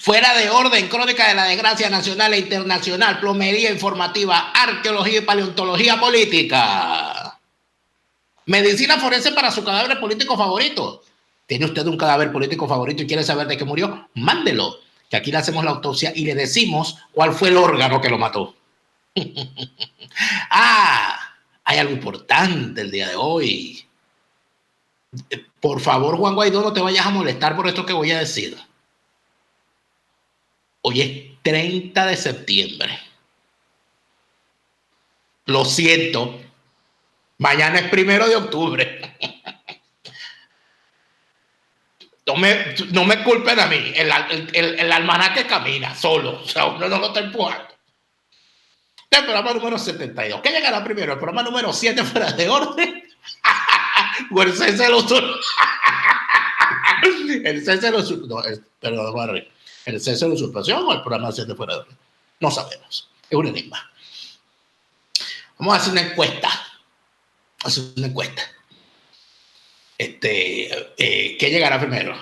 Fuera de orden, crónica de la desgracia nacional e internacional, plomería informativa, arqueología y paleontología política. Medicina forense para su cadáver político favorito. ¿Tiene usted un cadáver político favorito y quiere saber de qué murió? Mándelo, que aquí le hacemos la autopsia y le decimos cuál fue el órgano que lo mató. Hay algo importante el día de hoy. Por favor, Juan Guaidó, no te vayas a molestar por esto que voy a decir. Hoy es 30 de septiembre. Lo siento. Mañana es 1 de octubre. No me culpen a mí. El almanaque camina solo. O sea, uno no lo está empujando. El programa número 72. ¿Qué llegará primero? ¿El programa número 7 fuera de orden? ¿O el cese de los... el cese de los... No, perdón, voy a reír. ¿El cese de la usurpación o el programa 7 fuera de orden? No sabemos. Es un enigma. Vamos a hacer una encuesta. ¿Qué llegará primero?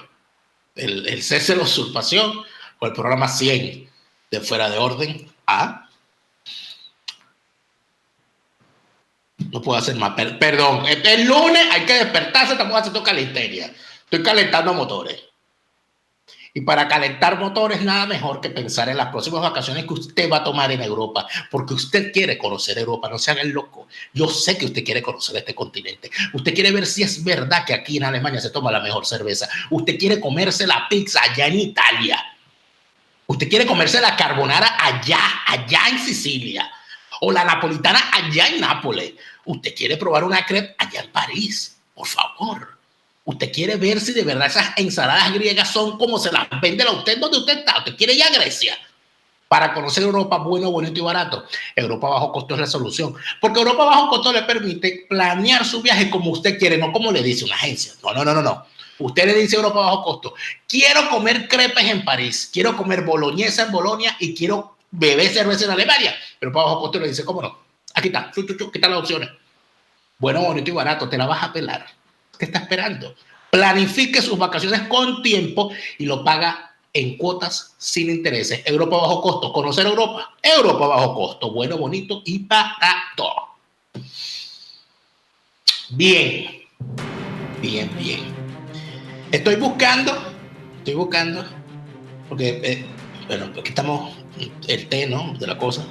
¿El cese de la usurpación o el programa 100 de fuera de orden? No puedo hacer más. Perdón. El lunes hay que despertarse. Estamos haciendo calistenia. Estoy calentando motores. Y para calentar motores, nada mejor que pensar en las próximas vacaciones que usted va a tomar en Europa, porque usted quiere conocer Europa, no se haga el loco. Yo sé que usted quiere conocer este continente. Usted quiere ver si es verdad que aquí en Alemania se toma la mejor cerveza. Usted quiere comerse la pizza allá en Italia. Usted quiere comerse la carbonara allá en Sicilia. O la napolitana allá en Nápoles. Usted quiere probar una crepe allá en París. Por favor. Usted quiere ver si de verdad esas ensaladas griegas son como se las vende a usted donde usted está. Usted quiere ir a Grecia para conocer Europa bueno, bonito y barato. Europa bajo costo es la solución. Porque Europa bajo costo le permite planear su viaje como usted quiere, no como le dice una agencia. No. Usted le dice a Europa bajo costo, quiero comer crepes en París, quiero comer boloñesa en Bolonia y quiero beber cerveza en Alemania. Europa bajo costo le dice, ¿cómo no? Aquí está, aquí están las opciones. Bueno, bonito y barato, te la vas a pelar. ¿Qué está esperando? Planifique sus vacaciones con tiempo y lo paga en cuotas sin intereses. Europa bajo costo. ¿Conocer Europa? Europa bajo costo. Bueno, bonito y barato. Bien. Estoy buscando, porque, aquí estamos, el té, ¿no? De la cosa.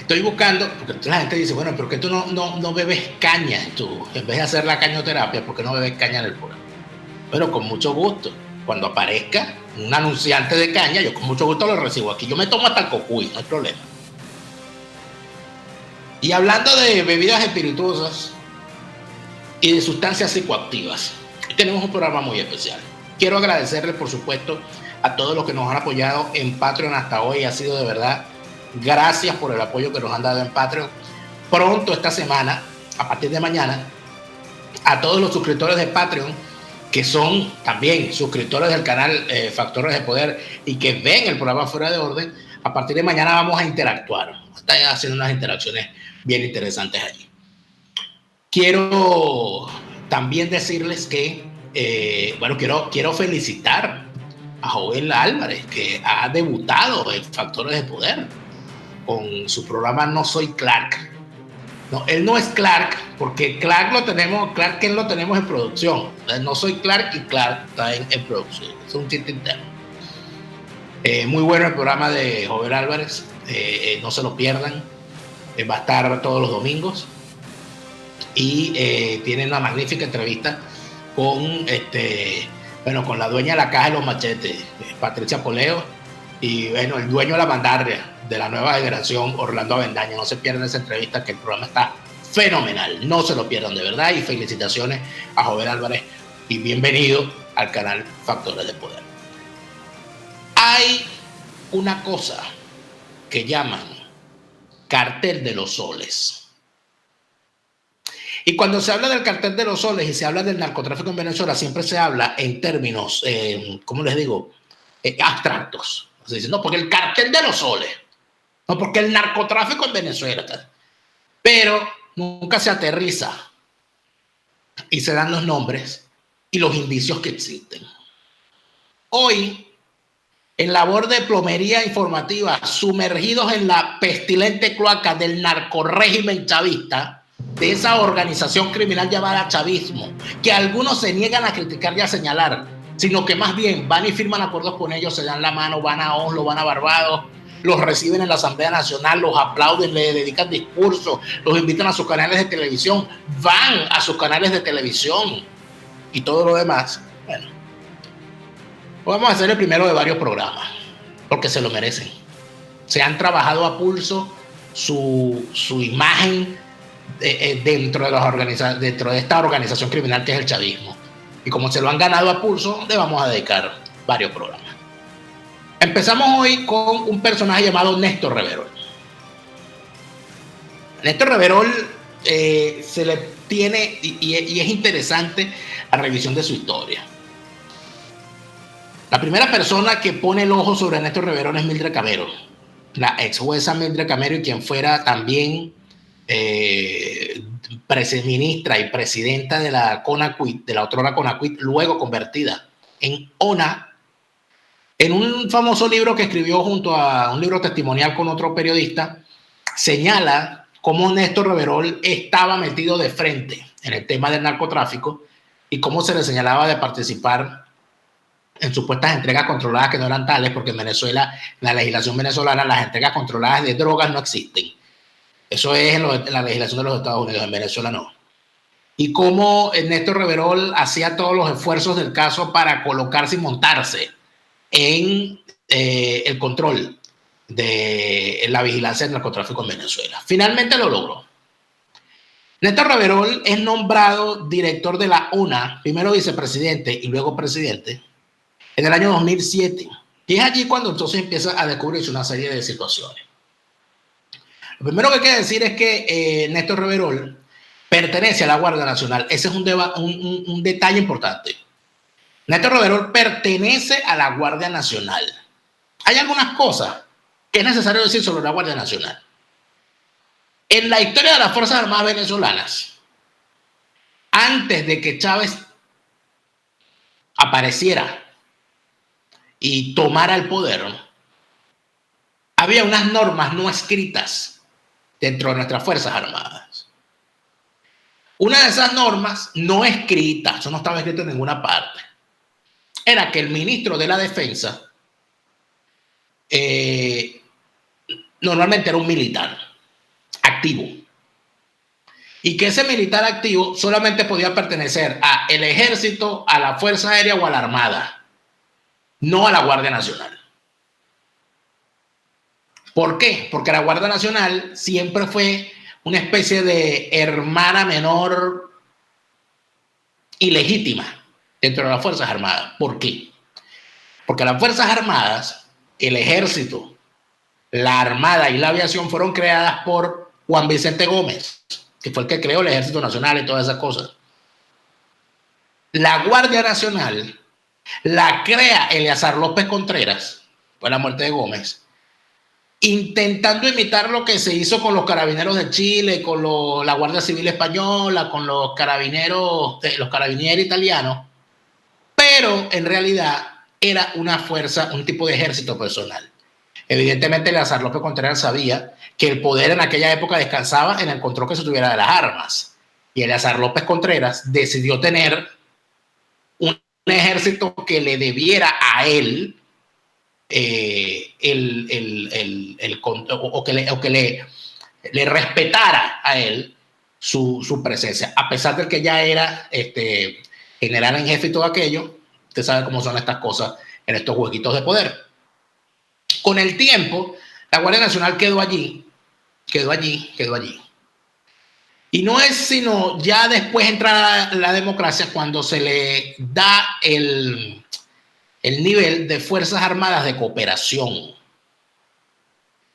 Estoy buscando, porque la gente dice, bueno, ¿por qué tú no bebes caña? Tú, en vez de hacer la cañoterapia, ¿por qué no bebes caña en el programa? Pero con mucho gusto. Cuando aparezca un anunciante de caña, yo con mucho gusto lo recibo aquí. Yo me tomo hasta el cocuy, no hay problema. Y hablando de bebidas espirituosas y de sustancias psicoactivas, tenemos un programa muy especial. Quiero agradecerles, por supuesto, a todos los que nos han apoyado en Patreon hasta hoy. Ha sido de verdad... Gracias por el apoyo que nos han dado en Patreon. Pronto esta semana, a partir de mañana, a todos los suscriptores de Patreon que son también suscriptores del canal Factores de Poder y que ven el programa Fuera de Orden, a partir de mañana vamos a interactuar. Están haciendo unas interacciones bien interesantes allí. Quiero también decirles que, quiero felicitar a Joel Álvarez, que ha debutado en Factores de Poder con su programa No Soy Clark. No, él no es Clark, porque Clark lo tenemos en producción. No Soy Clark y Clark está en producción. Es un chiste interno. Muy bueno el programa de Joel Álvarez. No se lo pierdan. Va a estar todos los domingos. Y tiene una magnífica entrevista con con la dueña de la Caja de los Machetes, Patricia Poleo, y bueno, el dueño de la mandarria de la nueva generación, Orlando Avendaño. No se pierdan esa entrevista, que el programa está fenomenal. No se lo pierdan, de verdad. Y felicitaciones a Joven Álvarez y bienvenido al canal Factores de Poder. Hay una cosa que llaman cartel de los soles. Y cuando se habla del cartel de los soles y se habla del narcotráfico en Venezuela, siempre se habla en términos, ¿cómo les digo?, abstractos. Se dice, no, porque el cartel de los soles, no, porque el narcotráfico en Venezuela. Pero nunca se aterriza y se dan los nombres y los indicios que existen. Hoy, en labor de plomería informativa, sumergidos en la pestilente cloaca del narcorrégimen chavista, de esa organización criminal llamada chavismo, que algunos se niegan a criticar y a señalar, sino que más bien van y firman acuerdos con ellos, se dan la mano, van a Oslo, van a Barbados, los reciben en la Asamblea Nacional, los aplauden, le dedican discursos, los invitan a sus canales de televisión, van a sus canales de televisión y todo lo demás. Bueno, vamos a hacer el primero de varios programas, porque se lo merecen. Se han trabajado a pulso su imagen dentro de esta organización criminal que es el chavismo. Y como se lo han ganado a pulso, le vamos a dedicar varios programas. Empezamos hoy con un personaje llamado Néstor Reverol. Néstor Reverol se le tiene, y es interesante la revisión de su historia. La primera persona que pone el ojo sobre Néstor Reverol es Mildred Camero, la ex jueza Mildred Camero, y quien fuera también ministra y presidenta de la CONACYT, de la otrora CONACYT, luego convertida en ONA, en un famoso libro que escribió junto a un libro testimonial con otro periodista, señala cómo Néstor Reverol estaba metido de frente en el tema del narcotráfico y cómo se le señalaba de participar en supuestas entregas controladas que no eran tales, porque en Venezuela, en la legislación venezolana, las entregas controladas de drogas no existen. Eso es en la legislación de los Estados Unidos, en Venezuela no. Y cómo Néstor Reverol hacía todos los esfuerzos del caso para colocarse y montarse en el control de la vigilancia del narcotráfico en Venezuela. Finalmente lo logró. Néstor Reverol es nombrado director de la ONA, primero vicepresidente y luego presidente, en el año 2007. Y es allí cuando entonces empieza a descubrirse una serie de situaciones. Lo primero que hay que decir es que Néstor Reverol pertenece a la Guardia Nacional. Ese es un detalle importante. Néstor Reverol pertenece a la Guardia Nacional. Hay algunas cosas que es necesario decir sobre la Guardia Nacional. En la historia de las Fuerzas Armadas venezolanas, antes de que Chávez apareciera y tomara el poder, había unas normas no escritas dentro de nuestras Fuerzas Armadas. Una de esas normas no escritas, eso no estaba escrito en ninguna parte, era que el ministro de la Defensa normalmente era un militar activo, y que ese militar activo solamente podía pertenecer al Ejército, a la Fuerza Aérea o a la Armada, no a la Guardia Nacional. ¿Por qué? Porque la Guardia Nacional siempre fue una especie de hermana menor ilegítima dentro de las Fuerzas Armadas. ¿Por qué? Porque las Fuerzas Armadas, el Ejército, la Armada y la Aviación fueron creadas por Juan Vicente Gómez, que fue el que creó el Ejército Nacional y todas esas cosas. La Guardia Nacional la crea Eleazar López Contreras, por la muerte de Gómez, intentando imitar lo que se hizo con los carabineros de Chile, con la Guardia Civil Española, con los carabinieri italianos, pero en realidad era una fuerza, un tipo de ejército personal. Evidentemente, Eleazar López Contreras sabía que el poder en aquella época descansaba en el control que se tuviera de las armas. Y Eleazar López Contreras decidió tener un ejército que le debiera a él o que le respetara a él su presencia, a pesar de que ya era general en jefe y todo aquello. Usted sabe cómo son estas cosas en estos jueguitos de poder. Con el tiempo, la Guardia Nacional quedó allí. Y no es sino ya después entrar la democracia cuando se le da el nivel de Fuerzas Armadas de Cooperación.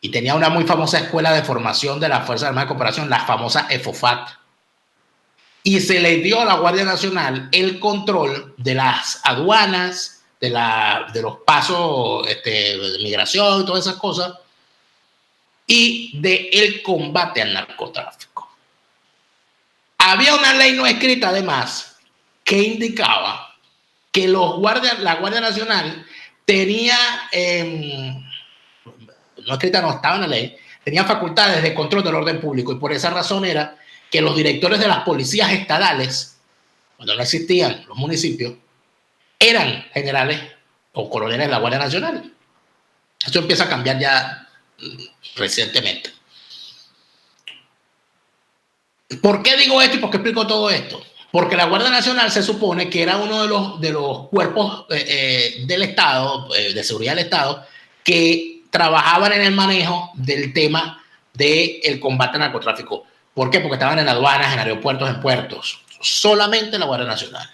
Y tenía una muy famosa escuela de formación de las Fuerzas Armadas de Cooperación, la famosa EFOFAC. Y se le dio a la Guardia Nacional el control de las aduanas, de los pasos de migración y todas esas cosas, y del combate al narcotráfico. Había una ley no escrita, además, que indicaba que la Guardia Nacional tenía, no escrita, no estaba en la ley, tenía facultades de control del orden público, y por esa razón era que los directores de las policías estadales, cuando no existían los municipios, eran generales o coroneles de la Guardia Nacional. Eso empieza a cambiar ya recientemente. ¿Por qué digo esto y por qué explico todo esto? Porque la Guardia Nacional se supone que era uno de los cuerpos del Estado, de seguridad del Estado, que trabajaban en el manejo del tema del combate al narcotráfico. ¿Por qué? Porque estaban en aduanas, en aeropuertos, en puertos. Solamente la Guardia Nacional.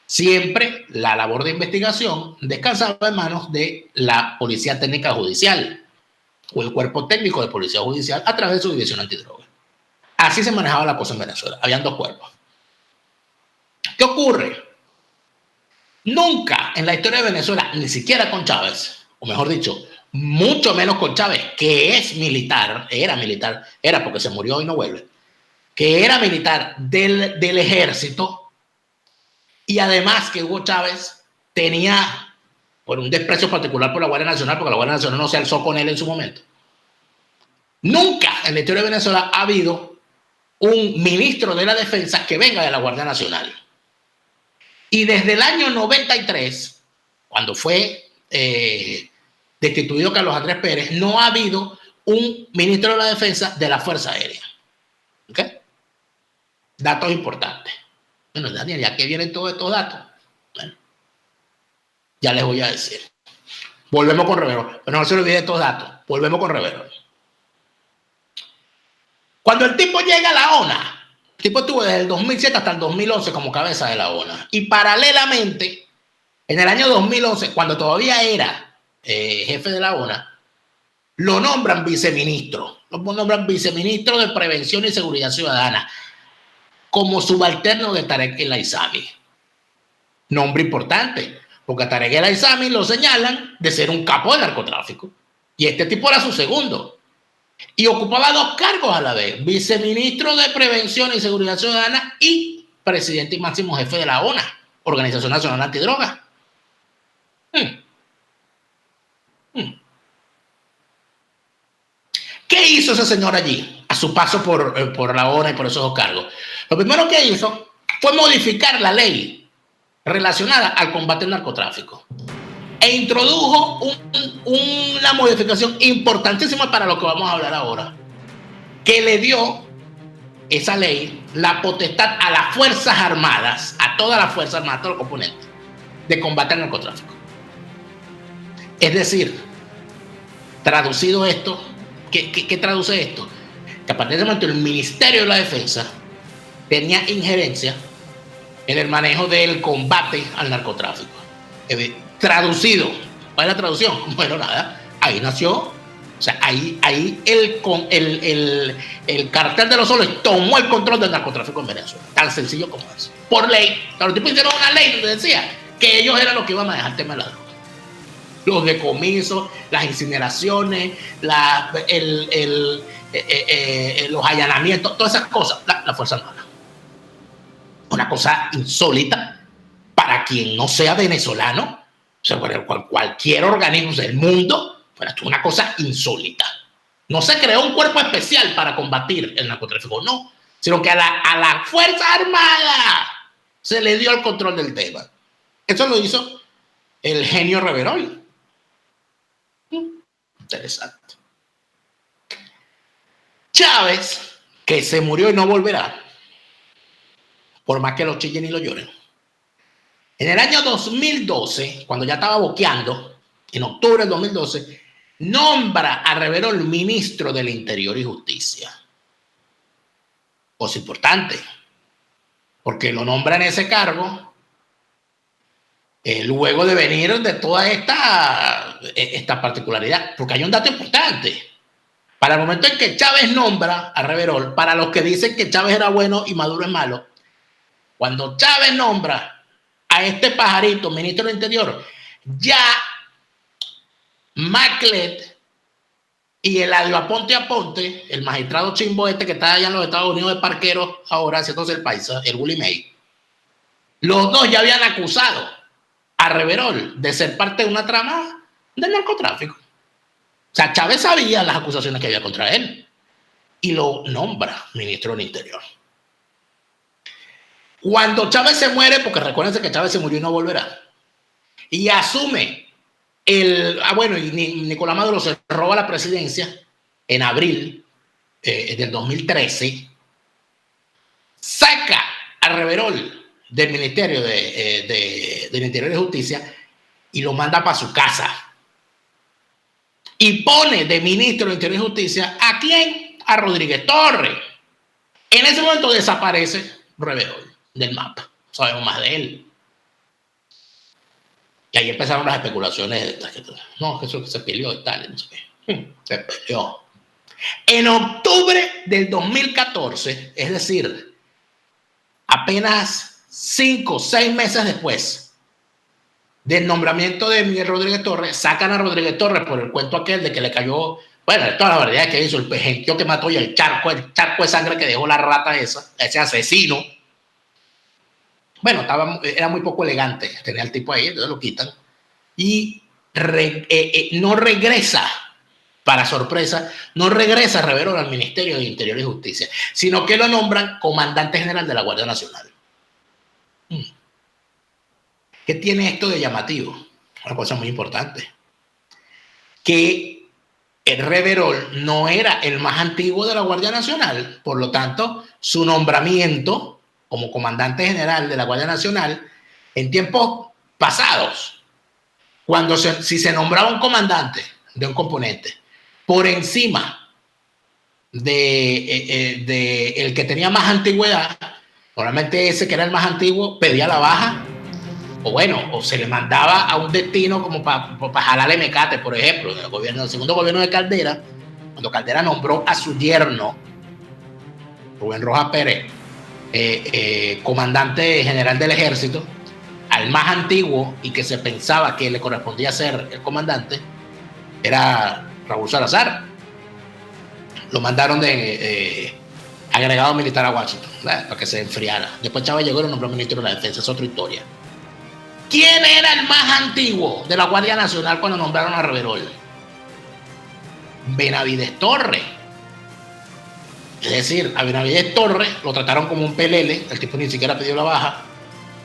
Siempre la labor de investigación descansaba en manos de la Policía Técnica Judicial o el Cuerpo Técnico de Policía Judicial a través de su división antidroga. Así se manejaba la cosa en Venezuela. Habían dos cuerpos. ¿Qué ocurre? Nunca en la historia de Venezuela, ni siquiera con Chávez, o mejor dicho, mucho menos con Chávez, que es militar, era porque se murió y no vuelve, que era militar del ejército, y además que Hugo Chávez tenía un desprecio particular por la Guardia Nacional, porque la Guardia Nacional no se alzó con él en su momento. Nunca en la historia de Venezuela ha habido un ministro de la Defensa que venga de la Guardia Nacional. Y desde el año 93, cuando fue destituido Carlos Andrés Pérez, no ha habido un ministro de la Defensa de la Fuerza Aérea. ¿Ok? Datos importantes. Bueno, Daniel, ¿ya qué vienen todos estos datos? Bueno, ya les voy a decir. Volvemos con Rivero. Pero no se olviden estos datos. Volvemos con Rivero. Cuando el tipo llega a la ONA, el tipo estuvo desde el 2007 hasta el 2011 como cabeza de la ONA. Y paralelamente, en el año 2011, cuando todavía era jefe de la ONA, lo nombran viceministro. Lo nombran viceministro de Prevención y Seguridad Ciudadana, como subalterno de Tarek El Aissami. Nombre importante, porque a Tarek El Aissami lo señalan de ser un capo de narcotráfico. Y este tipo era su segundo. Y ocupaba dos cargos a la vez: viceministro de Prevención y Seguridad Ciudadana y presidente y máximo jefe de la ONA, Organización Nacional Antidroga. ¿Qué hizo ese señor allí a su paso por la ONA y por esos dos cargos? Lo primero que hizo fue modificar la ley relacionada al combate al narcotráfico e introdujo una modificación importantísima para lo que vamos a hablar ahora, que le dio esa ley la potestad a las Fuerzas Armadas, a todas las Fuerzas Armadas, todos los componentes, de combate al narcotráfico. Es decir, traducido esto, ¿qué traduce esto? Que a partir de ese momento el Ministerio de la Defensa tenía injerencia en el manejo del combate al narcotráfico. Traducido, ¿cuál es la traducción? Bueno, nada, ahí nació, o sea, ahí el cartel de los soles tomó el control del narcotráfico en Venezuela, tan sencillo como eso, por ley. Los tipos hicieron una ley donde decía que ellos eran los que iban a manejar el tema de la droga, los decomisos, las incineraciones, los allanamientos, todas esas cosas, la Fuerza Armada. Una cosa insólita para quien no sea venezolano. O sea, cualquier organismo del mundo, bueno, esto es una cosa insólita. No se creó un cuerpo especial para combatir el narcotráfico, no, sino que a la Fuerza Armada se le dio el control del tema. Eso lo hizo el genio Reverol. Interesante. Chávez, que se murió y no volverá, por más que lo chillen y lo lloren. En el año 2012, cuando ya estaba boqueando, en octubre del 2012, nombra a Reverol ministro del Interior y Justicia. cosa importante, porque lo nombra en ese cargo luego de venir de toda esta particularidad, porque hay un dato importante. Para el momento en que Chávez nombra a Reverol, para los que dicen que Chávez era bueno y Maduro es malo, cuando Chávez nombra a este pajarito ministro del Interior, ya Maclet y Eladio Aponte, el magistrado chimbo este que está allá en los Estados Unidos de parquero ahora haciéndose el paisa, el Willie May, los dos ya habían acusado a Reverol de ser parte de una trama del narcotráfico. O sea, Chávez sabía las acusaciones que había contra él y lo nombra ministro del Interior. Cuando Chávez se muere, porque recuérdense que Chávez se murió y no volverá, y asume y Nicolás Maduro se roba la presidencia en abril del 2013, saca a Reverol del Ministerio del Interior y de Justicia y lo manda para su casa. Y pone de ministro de Interior y Justicia ¿a quién? A Rodríguez Torres. En ese momento desaparece Reverol del mapa. No sabemos más de él. Y ahí empezaron las especulaciones. No, que eso se peleó y tal. No sé qué. Se peleó. En octubre del 2014, es decir, apenas 5 o 6 meses después del nombramiento de Miguel Rodríguez Torres, sacan a Rodríguez Torres por el cuento aquel de que le cayó, bueno, toda la verdad que hizo, el pejenquio que mató y el charco de sangre que dejó la rata esa, ese asesino. Bueno, era muy poco elegante tener al tipo ahí, entonces lo quitan. Y no regresa, para sorpresa, no regresa Reverol al Ministerio de Interior y Justicia, sino que lo nombran comandante general de la Guardia Nacional. ¿Qué tiene esto de llamativo? Una cosa muy importante. Que el Reverol no era el más antiguo de la Guardia Nacional, por lo tanto, su nombramiento como comandante general de la Guardia Nacional en tiempos pasados, si se nombraba un comandante de un componente por encima de el que tenía más antigüedad, normalmente ese que era el más antiguo pedía la baja, o se le mandaba a un destino como para jalarle mecate, por ejemplo, en el segundo gobierno de Caldera, cuando Caldera nombró a su yerno, Rubén Rojas Pérez, comandante general del ejército, al más antiguo y que se pensaba que le correspondía ser el comandante, era Raúl Salazar. Lo mandaron de agregado militar a Washington, para que se enfriara. Después Chávez llegó y lo nombró ministro de la Defensa, es otra historia. ¿Quién era el más antiguo de la Guardia Nacional cuando nombraron a Reverol? Benavides Torres. Es decir, a Benavides Torres lo trataron como un pelele, el tipo ni siquiera pidió la baja,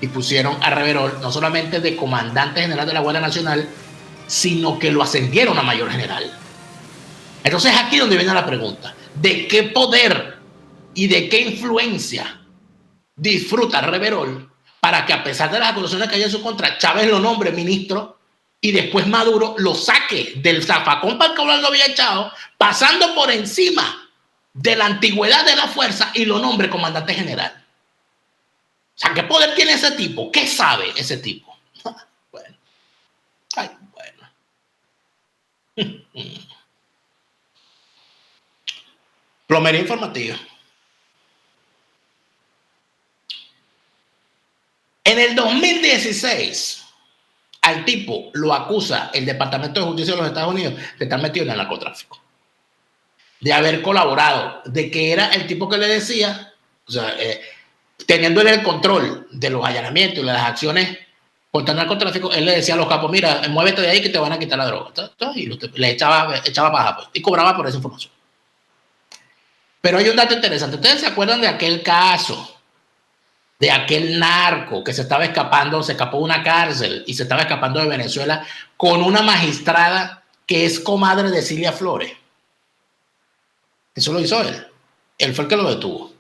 y pusieron a Reverol no solamente de comandante general de la Guardia Nacional, sino que lo ascendieron a mayor general. Entonces aquí donde viene la pregunta, ¿de qué poder y de qué influencia disfruta Reverol para que, a pesar de las acusaciones que hay en su contra, Chávez lo nombre ministro y después Maduro lo saque del zafacón para el que lo había echado, pasando por encima de la antigüedad de la fuerza y lo nombre comandante general? O sea, ¿qué poder tiene ese tipo? ¿Qué sabe ese tipo? Bueno. Ay, bueno. Plomería informativa. En el 2016, al tipo lo acusa el Departamento de Justicia de los Estados Unidos de estar metido en el narcotráfico, de haber colaborado, de que era el tipo que le decía, o sea, teniendo el control de los allanamientos y las acciones contra el narcotráfico, él le decía a los capos, mira, muévete de ahí que te van a quitar la droga. Y le echaba paja, pues, y cobraba por esa información. Pero hay un dato interesante. ¿Ustedes se acuerdan de aquel caso, de aquel narco que se estaba escapando, se escapó de una cárcel y se estaba escapando de Venezuela con una magistrada que es comadre de Cilia Flores? Eso lo hizo él. Él fue el que lo detuvo.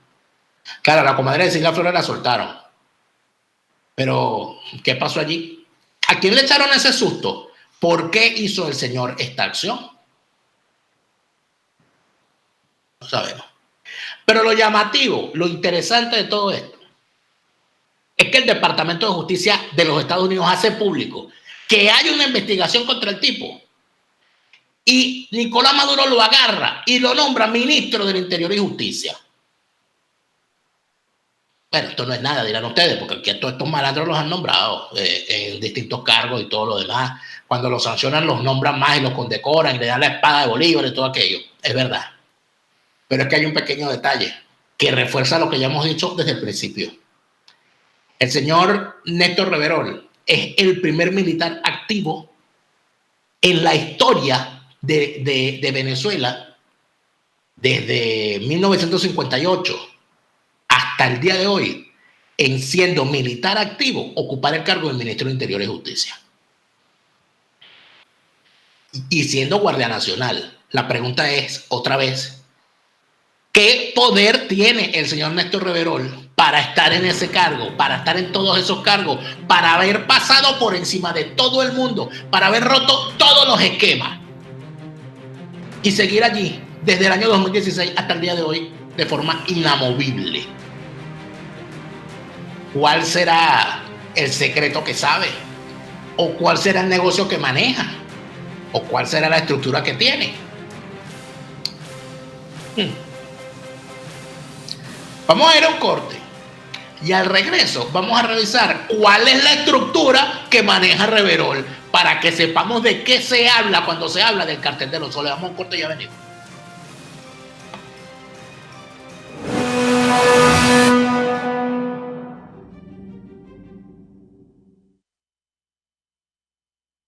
Claro, la comadre de Cilia Flores la soltaron. Pero, ¿qué pasó allí? ¿A quién le echaron ese susto? ¿Por qué hizo el señor esta acción? No sabemos. Pero lo llamativo, lo interesante de todo esto, es que el Departamento de Justicia de los Estados Unidos hace público que hay una investigación contra el tipo y Nicolás Maduro lo agarra y lo nombra ministro del Interior y Justicia. Bueno, esto no es nada, dirán ustedes, porque aquí a todos estos malandros los han nombrado en distintos cargos y todo lo demás. Cuando los sancionan, los nombran más y los condecoran y le dan la espada de Bolívar y todo aquello. Es verdad. Pero es que hay un pequeño detalle que refuerza lo que ya hemos dicho desde el principio. El señor Néstor Reverol es el primer militar activo en la historia de Venezuela desde 1958 hasta el día de hoy, en siendo militar activo, ocupar el cargo de ministro de Interior y Justicia. Y siendo Guardia Nacional. La pregunta es, otra vez, ¿qué poder tiene el señor Néstor Reverol para estar en ese cargo, para estar en todos esos cargos, para haber pasado por encima de todo el mundo, para haber roto todos los esquemas y seguir allí desde el año 2016 hasta el día de hoy de forma inamovible? ¿Cuál será el secreto que sabe? ¿O cuál será el negocio que maneja? ¿O cuál será la estructura que tiene? Vamos a ir a un corte y al regreso vamos a revisar cuál es la estructura que maneja Reverol para que sepamos de qué se habla cuando se habla del cartel de los soles. Vamos a un corte y ya venimos.